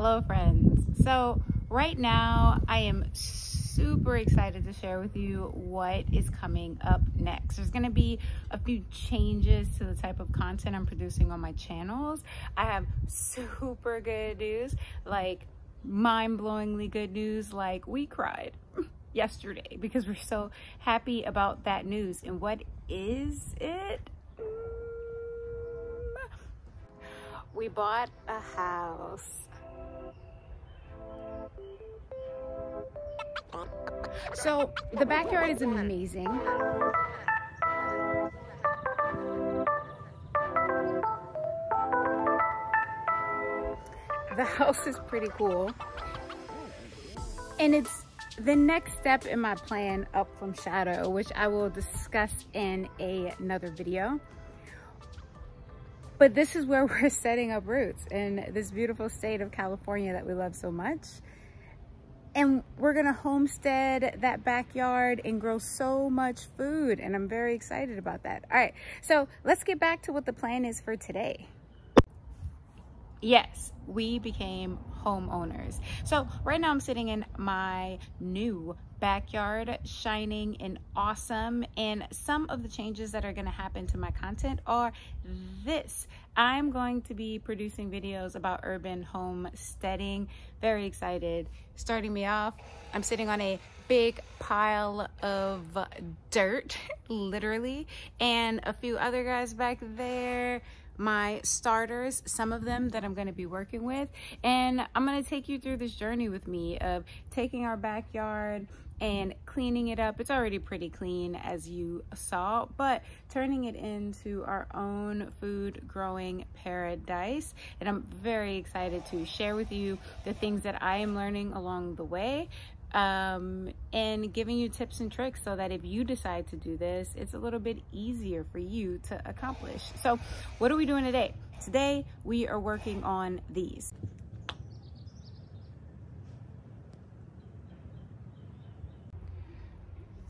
Hello friends. So right now I am super excited to share with you what is coming up next. There's going to be a few changes to the type of content I'm producing on my channels. I have super good news, like mind-blowingly good news, like we cried yesterday because we're so happy about that news. And what is it? We bought a house. So the backyard is amazing. The house is pretty cool. And it's the next step in my plan up from shadow, which I will discuss in another video. But this is where we're setting up roots in this beautiful state of California that we love so much. And we're gonna homestead that backyard and grow so much food. And I'm very excited about that. All right, so let's get back to what the plan is for today. Yes, we became homeowners. So right now I'm sitting in my new backyard, shining and awesome. And some of the changes that are going to happen to my content are this. I'm going to be producing videos about urban homesteading. Very excited. Starting me off, I'm sitting on a big pile of dirt, literally, and a few other guys back there. My starters, some of them that I'm going to be working with, and I'm going to take you through this journey with me of taking our backyard and cleaning it up. It's already pretty clean, as you saw, but turning it into our own food growing paradise. And I'm very excited to share with you the things that I am learning along the way, and giving you tips and tricks so that if you decide to do this, it's a little bit easier for you to accomplish. So what are we doing today? Today we are working on these.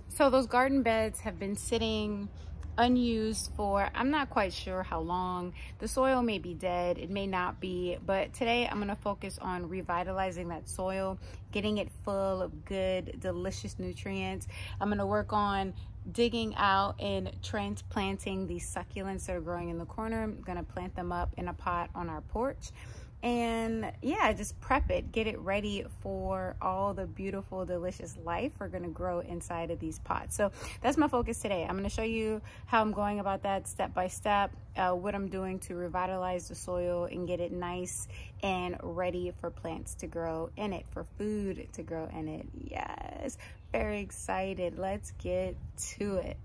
So those garden beds have been sitting unused for, I'm not quite sure how long. The soil may be dead, it may not be, but today I'm going to focus on revitalizing that soil, getting it full of good, delicious nutrients. I'm going to work on digging out and transplanting these succulents that are growing in the corner. I'm going to plant them up in a pot on our porch. And yeah, just prep it, get it ready for all the beautiful, delicious life we're gonna grow inside of these pots. So that's my focus today. I'm gonna show you how I'm going about that step by step, what I'm doing to revitalize the soil and get it nice and ready for plants to grow in it, for food to grow in it. Yes, very excited. Let's get to it.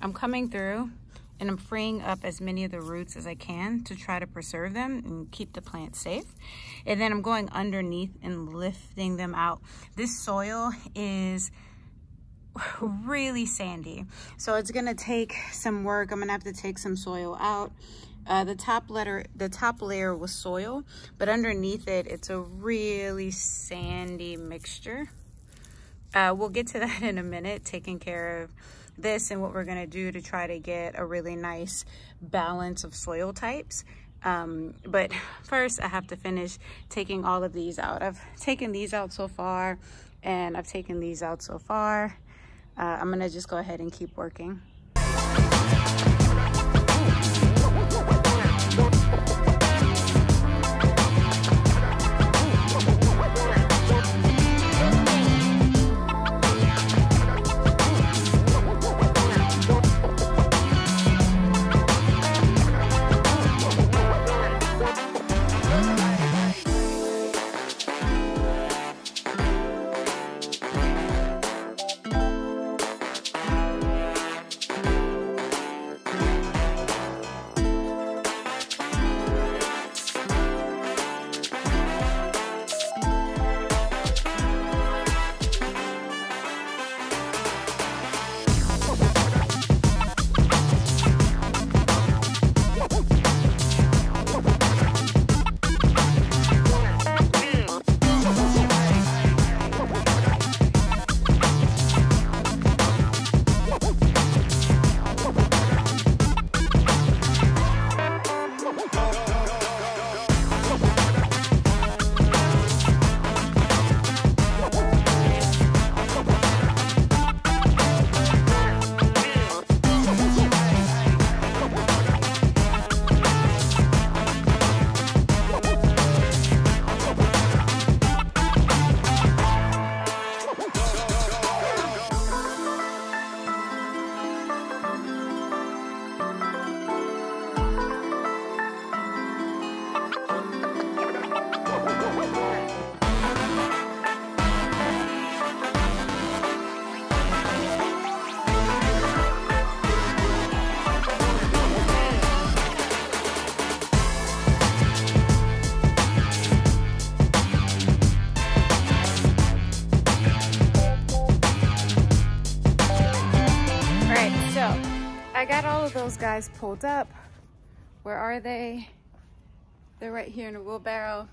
I'm coming through and I'm freeing up as many of the roots as I can to try to preserve them and keep the plant safe. And then I'm going underneath and lifting them out. This soil is really sandy. So it's gonna take some work. I'm gonna have to take some soil out. The top layer was soil, but underneath it, it's a really sandy mixture. We'll get to that in a minute, taking care of this and what we're gonna do to try to get a really nice balance of soil types. But first I have to finish taking all of these out. I've taken these out so far, and I've taken these out so far. I'm gonna just go ahead and keep working. I got all of those guys pulled up. Where are they? They're right here in a wheelbarrow.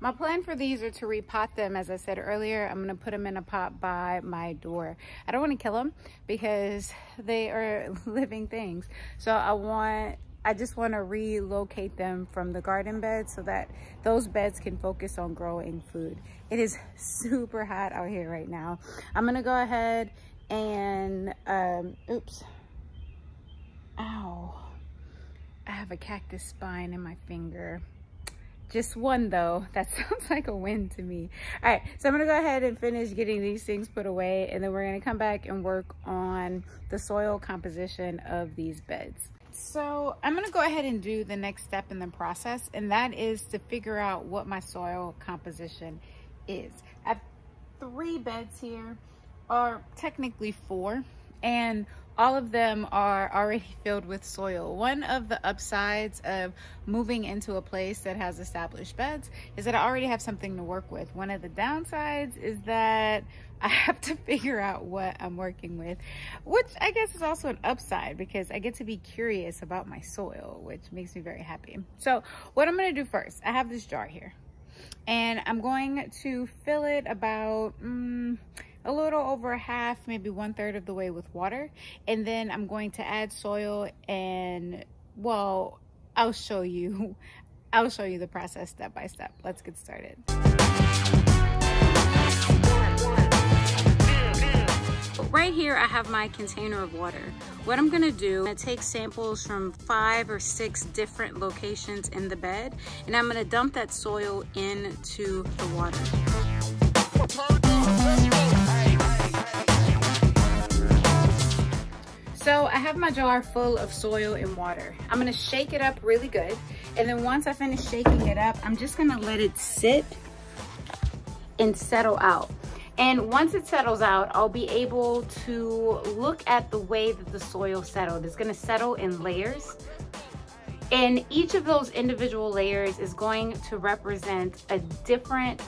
My plan for these are to repot them. As I said earlier, I'm gonna put them in a pot by my door. I don't want to kill them because they are living things. So I just want to relocate them from the garden bed so that those beds can focus on growing food. It is super hot out here right now. I'm gonna go ahead and oops. Ow. I have a cactus spine in my finger. Just one though. That sounds like a win to me. All right, so I'm gonna go ahead and finish getting these things put away, and then we're gonna come back and work on the soil composition of these beds. So I'm gonna go ahead and do the next step in the process, and that is to figure out what my soil composition is. I have 3 beds here, or technically 4, and all of them are already filled with soil. One of the upsides of moving into a place that has established beds is that I already have something to work with. One of the downsides is that I have to figure out what I'm working with, which I guess is also an upside because I get to be curious about my soil, which makes me very happy. So what I'm gonna do first, I have this jar here, and I'm going to fill it about a little over half, maybe 1/3 of the way with water. And then I'm going to add soil, and well, I'll show you the process step by step. Let's get started. Right here, I have my container of water. What I'm gonna do, I'm gonna take samples from 5 or 6 different locations in the bed, and I'm gonna dump that soil into the water. So I have my jar full of soil and water. I'm gonna shake it up really good. And then once I finish shaking it up, I'm just gonna let it sit and settle out. And once it settles out, I'll be able to look at the way that the soil settled. It's gonna settle in layers. And each of those individual layers is going to represent a different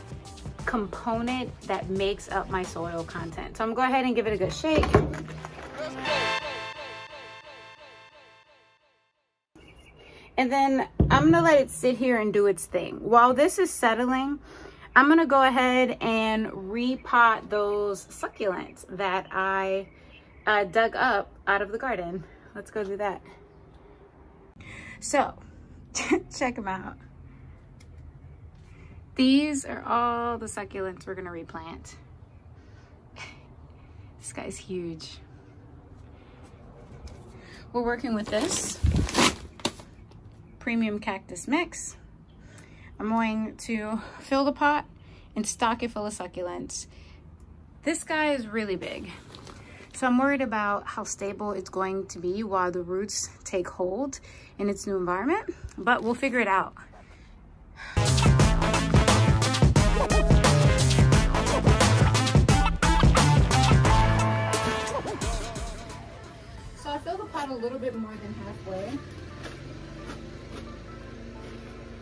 component that makes up my soil content. So I'm gonna go ahead and give it a good shake. And then I'm gonna let it sit here and do its thing. While this is settling, I'm gonna go ahead and repot those succulents that I dug up out of the garden. Let's go do that. So, check them out. These are all the succulents we're gonna replant. This guy's huge. We're working with this premium cactus mix. I'm going to fill the pot and stock it full of succulents. This guy is really big, so I'm worried about how stable it's going to be while the roots take hold in its new environment, but we'll figure it out. So I fill the pot a little bit more than halfway.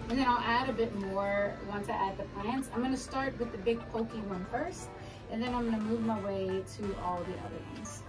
And then I'll add a bit more once I add the plants. I'm gonna start with the big pokey one first, and then I'm gonna move my way to all the other ones.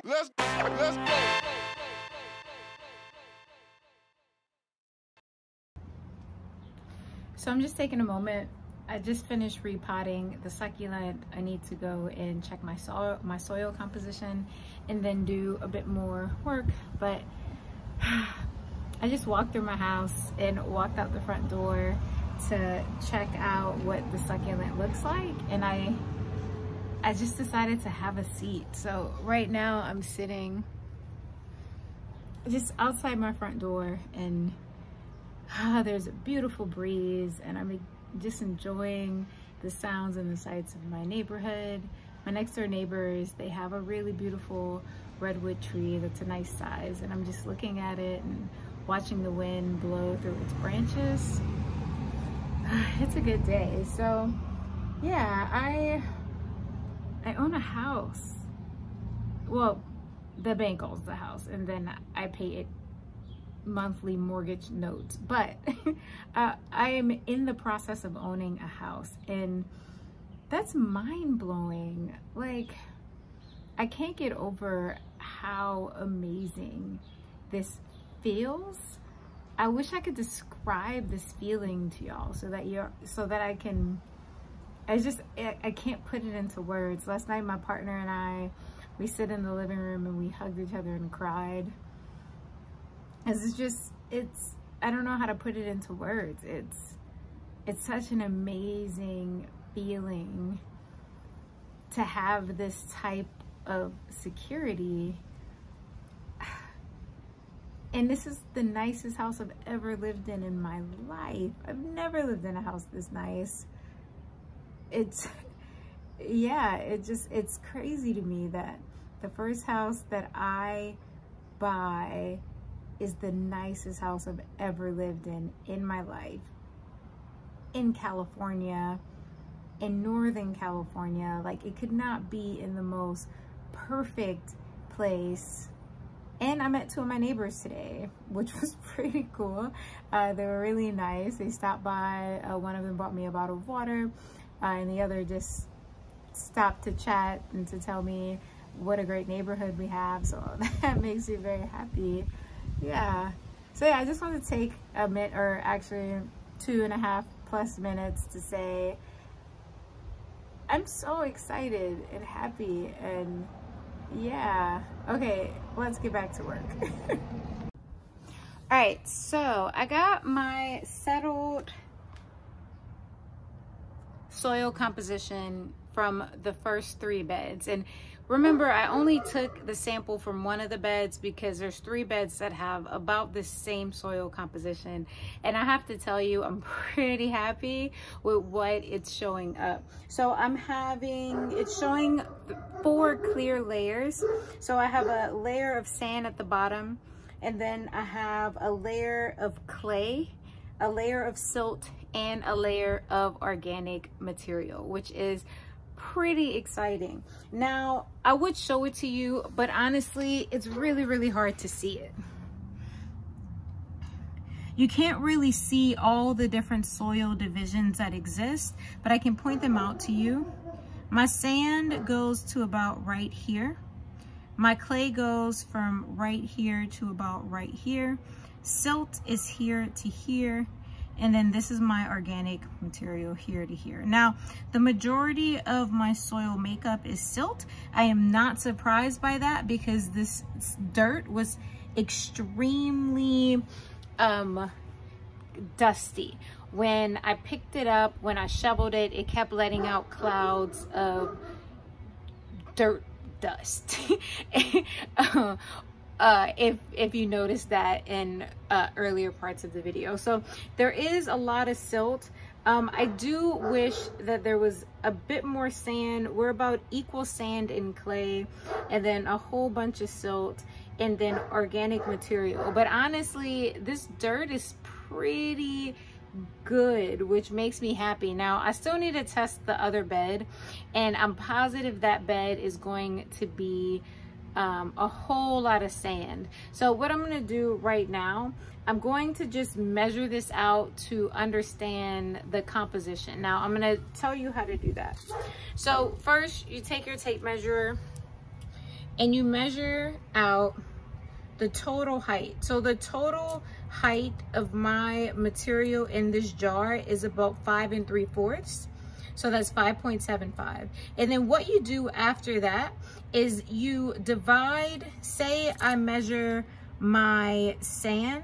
Let's go. So I'm just taking a moment. I just finished repotting the succulent. I need to go and check my soil composition and then do a bit more work. But I just walked through my house and walked out the front door to check out what the succulent looks like, and I just decided to have a seat. So right now I'm sitting just outside my front door, and there's a beautiful breeze, and I'm just enjoying the sounds and the sights of my neighborhood. My next door neighbors, they have a really beautiful redwood tree that's a nice size, and I'm just looking at it and watching the wind blow through its branches. It's a good day. So yeah, I own a house. Well, the bank owns the house, and then I pay it monthly mortgage notes, but I am in the process of owning a house, and that's mind-blowing. Like, I can't get over how amazing this feels. I wish I could describe this feeling to y'all so that I can't put it into words. Last night my partner and we sit in the living room and we hugged each other and cried. I don't know how to put it into words. It's such an amazing feeling to have this type of security. And this is the nicest house I've ever lived in my life. I've never lived in a house this nice. It's crazy to me that the first house that I buy is the nicest house I've ever lived in my life. In California, in Northern California. Like, it could not be in the most perfect place. And I met two of my neighbors today, which was pretty cool. They were really nice. They stopped by. One of them brought me a bottle of water, and the other just stopped to chat and to tell me what a great neighborhood we have. So that makes me very happy. Yeah. So yeah, I just want to take a minute, or actually 2.5+ minutes, to say I'm so excited and happy, and yeah. Okay, let's get back to work. All right, so I got my settled soil composition from the first 3 beds. And remember, I only took the sample from one of the beds because there's 3 beds that have about the same soil composition. And I have to tell you, I'm pretty happy with what it's showing up. So it's showing 4 clear layers. So I have a layer of sand at the bottom, and then I have a layer of clay, a layer of silt, and a layer of organic material, which is pretty exciting. Now, I would show it to you, but honestly, it's really, really hard to see it. You can't really see all the different soil divisions that exist, but I can point them out to you. My sand goes to about right here. My clay goes from right here to about right here. Silt is here to here. And then this is my organic material here to here. Now, the majority of my soil makeup is silt. I am not surprised by that because this dirt was extremely dusty. When I picked it up, when I shoveled it, it kept letting out clouds of dirt dust. If you noticed that in earlier parts of the video. So there is a lot of silt. I do wish that there was a bit more sand. We're about equal sand and clay, and then a whole bunch of silt, and then organic material. But honestly, this dirt is pretty good, which makes me happy. Now, I still need to test the other bed, and I'm positive that bed is going to be a whole lot of sand. So what I'm going to do right now, I'm going to just measure this out to understand the composition. Now, I'm going to tell you how to do that. So first, you take your tape measure and you measure out the total height. So the total height of my material in this jar is about 5 3/4. So that's 5.75. And then what you do after that is you divide. Say I measure my sand.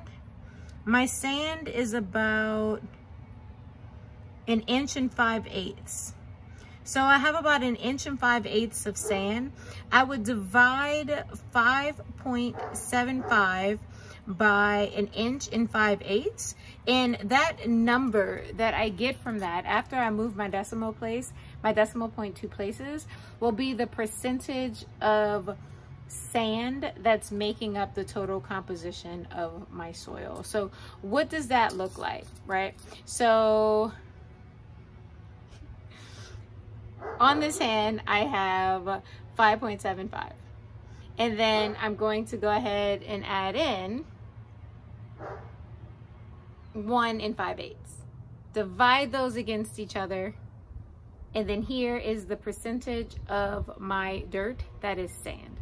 My sand is about 1 5/8 inches. So I have about 1 5/8 inches of sand. I would divide 5.75 by 1 5/8 inches, and that number that I get from that after I move my decimal point 2 places, will be the percentage of sand that's making up the total composition of my soil. So what does that look like, right? So on this hand, I have 5.75, and then I'm going to go ahead and add in 1 5/8. Divide those against each other, and then here is the percentage of my dirt that is sand.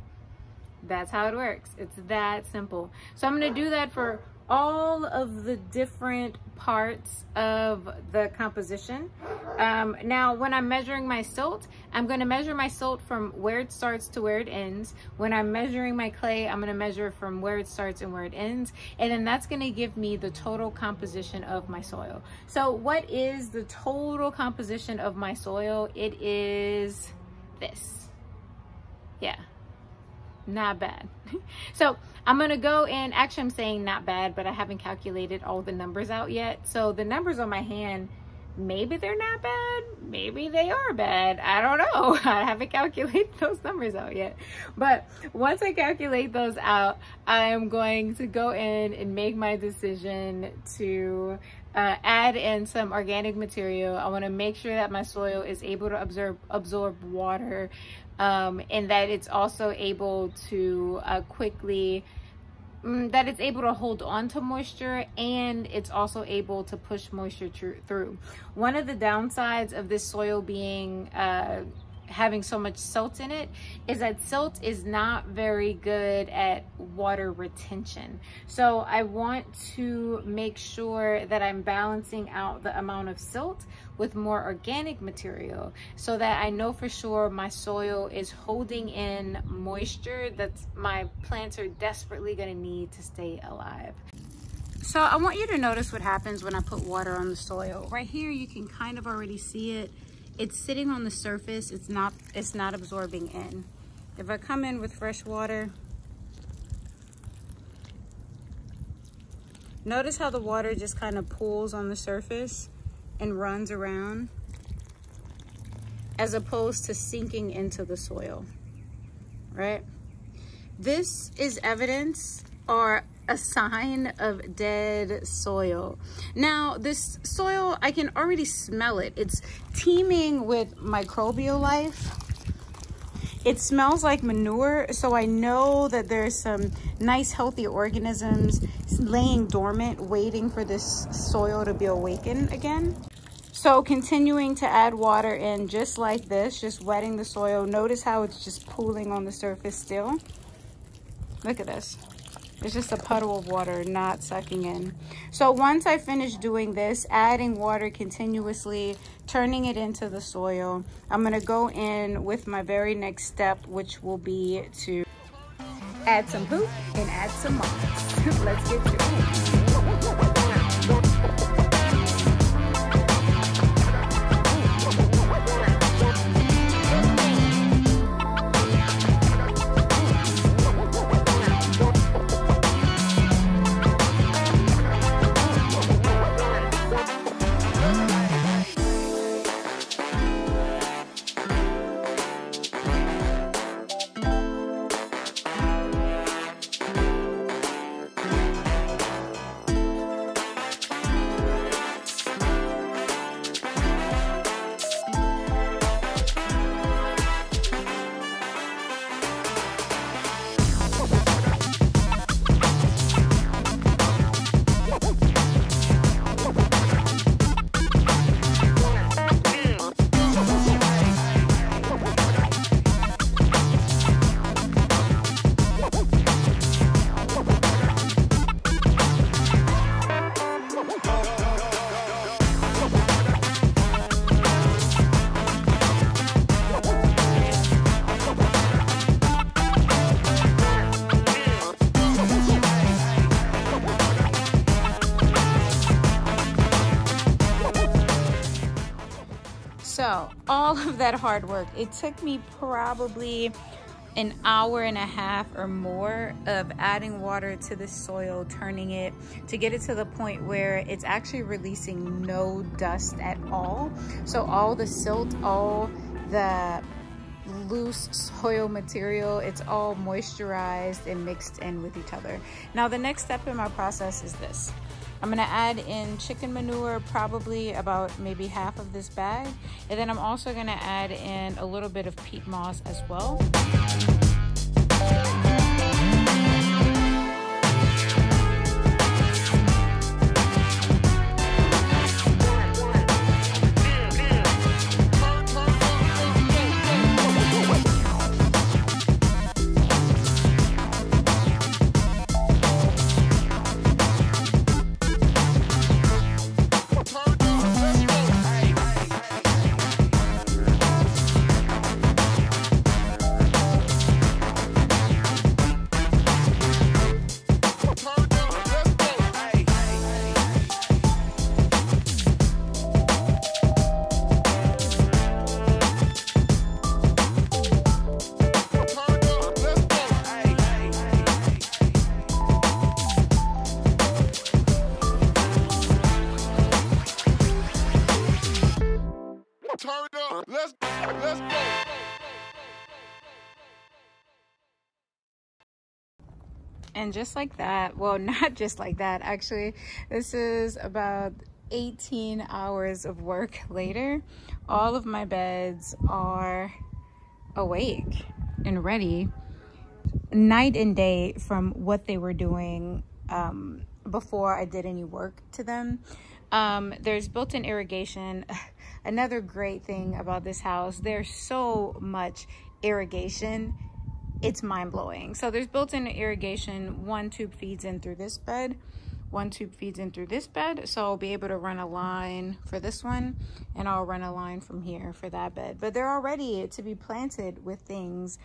That's how it works. It's that simple. So I'm going to do that for all of the different parts of the composition. Now, when I'm measuring my silt, I'm going to measure my silt from where it starts to where it ends. When I'm measuring my clay, I'm going to measure from where it starts and where it ends. And then that's going to give me the total composition of my soil. So what is the total composition of my soil? It is this. Yeah. Not bad. So I'm gonna go and actually I'm saying not bad, but I haven't calculated all the numbers out yet. So the numbers on my hand, maybe they're not bad, maybe they are bad. I don't know. I haven't calculated those numbers out yet. But once I calculate those out, I am going to go in and make my decision to add in some organic material. I want to make sure that my soil is able to absorb water, and that it's also able to that it's able to hold on to moisture, and it's also able to push moisture through. One of the downsides of this soil being having so much silt in it is that silt is not very good at water retention. So I want to make sure that I'm balancing out the amount of silt with more organic material so that I know for sure my soil is holding in moisture that my plants are desperately going to need to stay alive. So I want you to notice what happens when I put water on the soil. Right here you can kind of already see it. It's sitting on the surface. It's not absorbing in. If I come in with fresh water, notice how the water just kind of pools on the surface and runs around as opposed to sinking into the soil, right? This is evidence or a sign of dead soil. Now, this soil, I can already smell it. It's teeming with microbial life. It smells like manure, so I know that there's some nice healthy organisms laying dormant, waiting for this soil to be awakened again. So continuing to add water in just like this, just wetting the soil. Notice how it's just pooling on the surface still. Look at this. It's just a puddle of water, not sucking in. So once I finish doing this, adding water continuously, turning it into the soil, I'm gonna go in with my very next step, which will be to add some poop and add some moss. Let's get to it. So all of that hard work, it took me probably an hour and a half or more of adding water to the soil, turning it to get it to the point where it's actually releasing no dust at all. So all the silt, all the loose soil material, it's all moisturized and mixed in with each other. Now the next step in my process is this. I'm gonna add in chicken manure, probably about maybe half of this bag. And then I'm also gonna add in a little bit of peat moss as well. Turn up. Let's go. And just like that, well, not just like that, actually, this is about 18 hours of work later. All of my beds are awake and ready, night and day from what they were doing before I did any work to them. There's built-in irrigation. Another great thing about this house, there's so much irrigation, it's mind-blowing. So there's built-in irrigation. One tube feeds in through this bed, one tube feeds in through this bed, so I'll be able to run a line for this one, and I'll run a line from here for that bed. But they're all ready to be planted with things.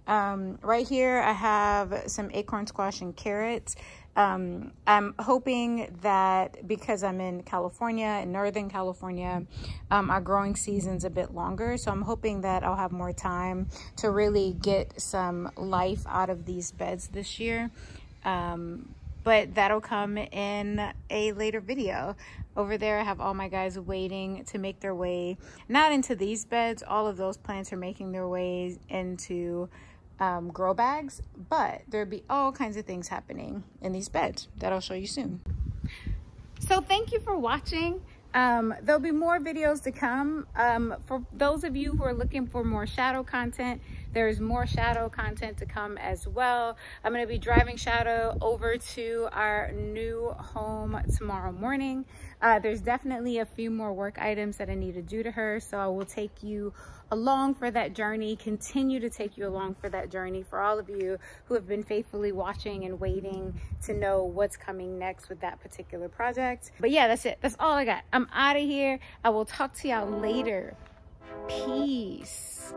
Right here I have some acorn squash and carrots. I'm hoping that because I'm in California, in Northern California, our growing season's a bit longer. So I'm hoping that I'll have more time to really get some life out of these beds this year. But that'll come in a later video. Over there, I have all my guys waiting to make their way, not into these beds. All of those plants are making their way into grow bags, but there'll be all kinds of things happening in these beds that I'll show you soon. So thank you for watching. There'll be more videos to come. For those of you who are looking for more shadow content, there's more shadow content to come as well. I'm going to be driving Shadow over to our new home tomorrow morning. There's definitely a few more work items that I need to do to her, so I will take you along for that journey, continue to take you along for that journey, for all of you who have been faithfully watching and waiting to know what's coming next with that particular project. But yeah, that's it. That's all I got. I'm out of here. I will talk to y'all later. Peace.